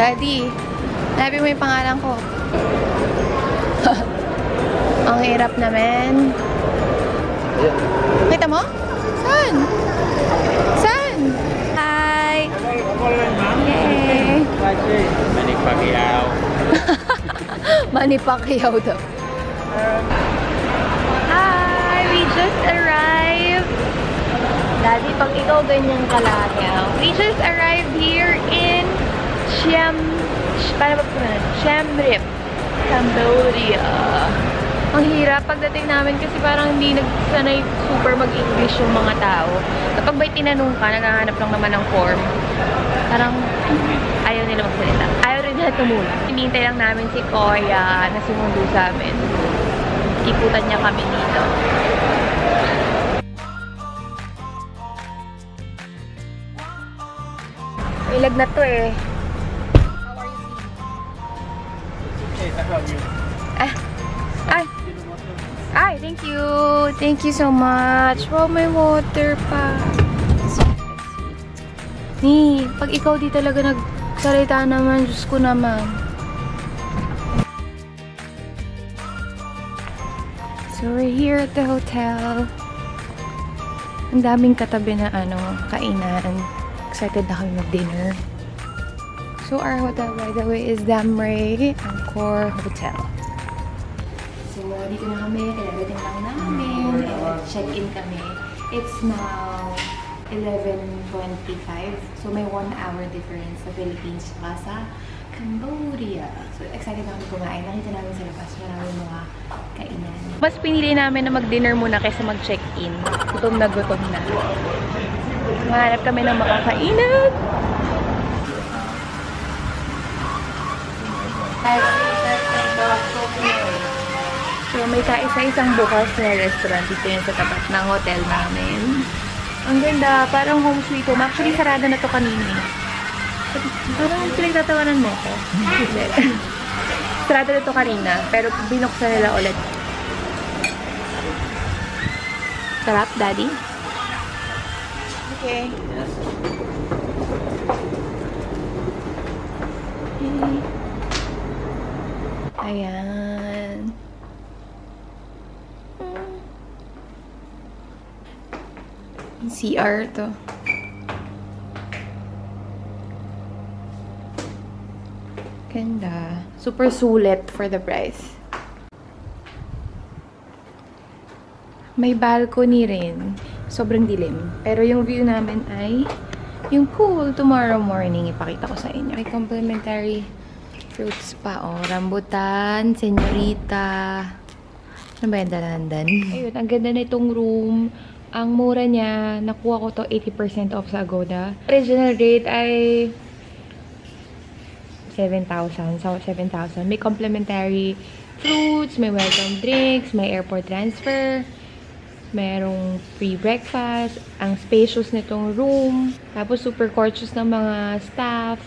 Daddy, sabi mo yung pangalan ko. Ang hirap naman. Kita mo? Saan? Saan? Hi! Yay! Manny Pacquiao. Manny Pacquiao daw. Hi! We just arrived. Daddy, pag ikaw ganyan kalaya. We just arrived here in Siem Reap, Cambodia. Ang hirap pagdating namin kasi parang hindi nagsanay super mag-English yung mga tao. Kapag may tinanong ka, naghahanap lang naman ng form. Parang ayaw nila magsalita. Ayaw rin nila tumulong. Hinihintay lang namin si Koya na sumundo sa amin. Iputan niya kami dito. Ilag na to eh. Ay, thank you. Thank you so much. Wow, may water pa. Ni, pag ikaw di talaga nagsalita naman, Diyos ko naman. So, we're here at the hotel. Ang daming katabi na kainan. Excited na kami mag-dinner. So, our hotel, by the way, is Damray Angkor Hotel. So, dito na kami. Kailangan lang namin. Check-in kami. It's now 11:25. So, may 1 hour difference sa Philippines saka sa Cambodia. So, excited na kami kumain. Nakita namin sa labas. Maraming mga kainan. Mas pinili namin na mag-dinner muna kaysa mag-check-in. Gutom na gutom na. Mahanap kami ng makakainan. So, may kaisa-isang bukas na restaurant dito yun sa tapat ng hotel namin. Ang ganda. Parang home sweet home. Actually, sarado na to kanina. Parang pinagtatawanan mo ko. Sarado na to kanina. Pero binuksan nila ulit. Sarap, Daddy? Okay. Ayan. CR to. Ganda. Super sulit for the price. May balcony rin. Sobrang dilim. Pero yung view namin ay yung pool tomorrow morning. Ipakita ko sa inyo. May complimentary fruits pa. Oh, rambutan, senyorita. Ano ba yung dalandan? Ayun, ang ganda na itong room. Ang mura niya, nakuha ko to 80% off sa Agoda. Original rate ay 7,000. So, 7,000. May complimentary fruits, may welcome drinks, may airport transfer, merong free breakfast, ang spacious nitong room, tapos super courteous ng mga staff.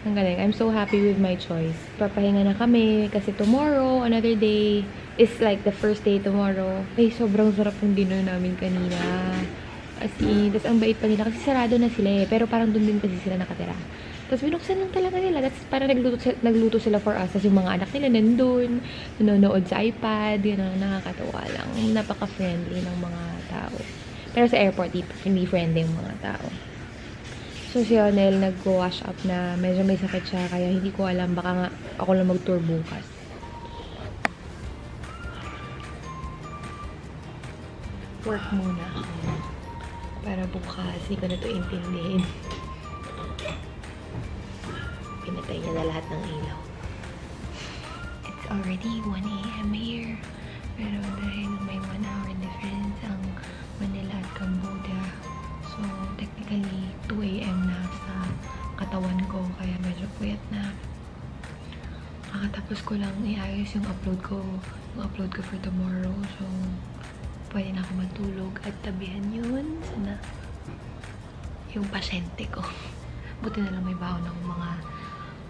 Ang galing. I'm so happy with my choice. Papahinga na kami kasi tomorrow, another day, is like the first day tomorrow. Ay, sobrang sarap yung dinner namin kanina. As in, tas ang bait pa nila kasi sarado na sila eh. Pero parang dun din kasi sila nakatira. Tapos binuksan lang talaga nila. That's parang nagluto sila for us. Tapos yung mga anak nila nandun, nanonood sa iPad. Yun ang nakakatawa lang. Napaka-friendly ng mga tao. Pero sa airport, hindi friendly yung mga tao. So si Onel nag-wash up na medyo may sakit siya. Kaya hindi ko alam. Baka nga ako lang mag-tour bukas. Work muna ako. Para bukas, hindi ko na ito intindihin. Pinatay niya na lahat ng ilaw. It's already 1 AM here. Pero dahil may 1 hour difference ang Manila at Cambodia. So, technically, 2 AM na sa katawan ko. Kaya medyo puyat na. Kakatapos ko lang iayos yung upload ko. Yung upload ko for tomorrow. So, pwede na ako matulog at tabihan yun. Sana yung pasyente ko. Buti na lang may baon ng mga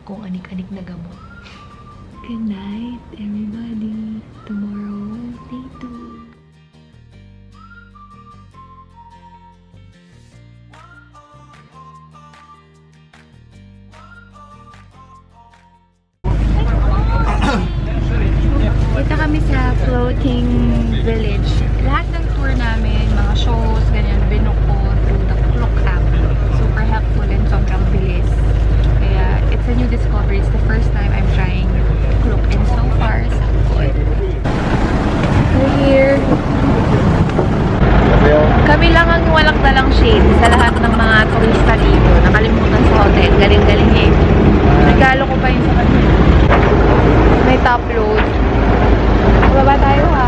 kung anik-anik na gamot. Good night, everybody. Tomorrow, day 2. floating village. Lahat ng tour namin, mga shows, ganyan, binook ko through the Klook app. Super helpful and sobrang bilis. Kaya, it's a new discovery. It's the first time I'm trying Klook and so far, so good. We're here. Kami lang ang walang dalang shade sa lahat ng mga turista dito. Nakalimutan sa hotel. Galing-galing eh. Regalo ko pa yun sa kanila. May top load. Baba tayo ha.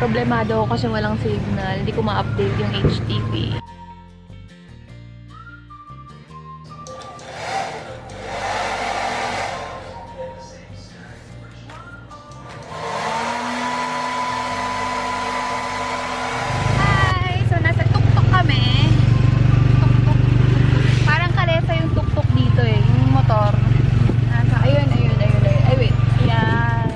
Problemado ako kasi walang signal. Hindi ko ma-update yung HTV. Hi! So, nasa tuk-tuk kami. Tuk-tuk. Parang kalesa yung tuk-tuk dito eh. Yung motor. Nasa, ayun. Ay, wait. Yan.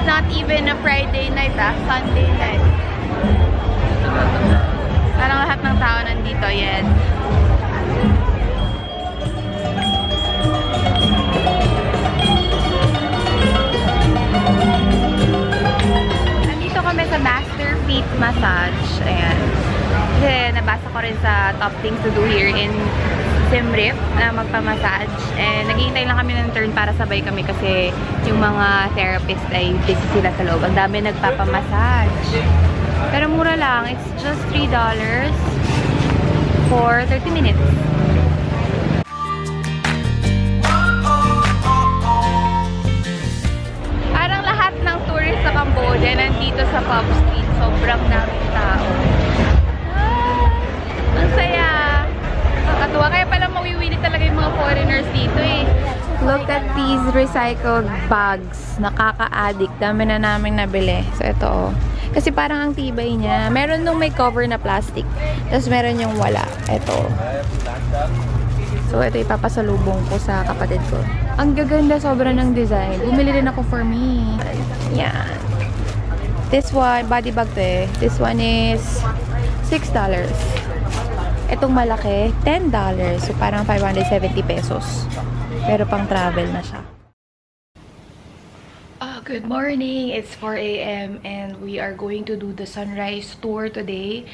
Not even a Friday night Sunday night. Parang lahat ng tao nandito, yes. Nandito kami sa Master Feet Massage. Ayan. Kasi nabasa ko rin sa top things to do here in Siem Reap na magpamassage. And naghihintay lang kami ng turn para sabay kami kasi yung mga therapist ay busy sila sa loob. Ang dami nagpapamassage. Pero mura lang. It's just $3 for 30 minutes. Parang lahat ng tourist sa Cambodia nandito sa Pop Street. Sobrang daming tao. Ang saya. Nakakatuwa. Kaya pala mawiwili talaga yung mga foreigners dito eh. Look at these recycled bags. Nakaka-addict. Dami na namin nabili. So, ito oh. Kasi parang ang tibay niya. Meron nung may cover na plastic. Tapos meron yung wala. Ito. So, ito ipapasalubong ko sa kapatid ko. Ang gaganda sobra ng design. Bumili rin ako for me. Yan. This one, body bag to eh. This one is $6. Itong malaki, $10. So, parang 570 pesos. Pero pang travel na siya. Good morning! It's 4 AM and we are going to do the sunrise tour today.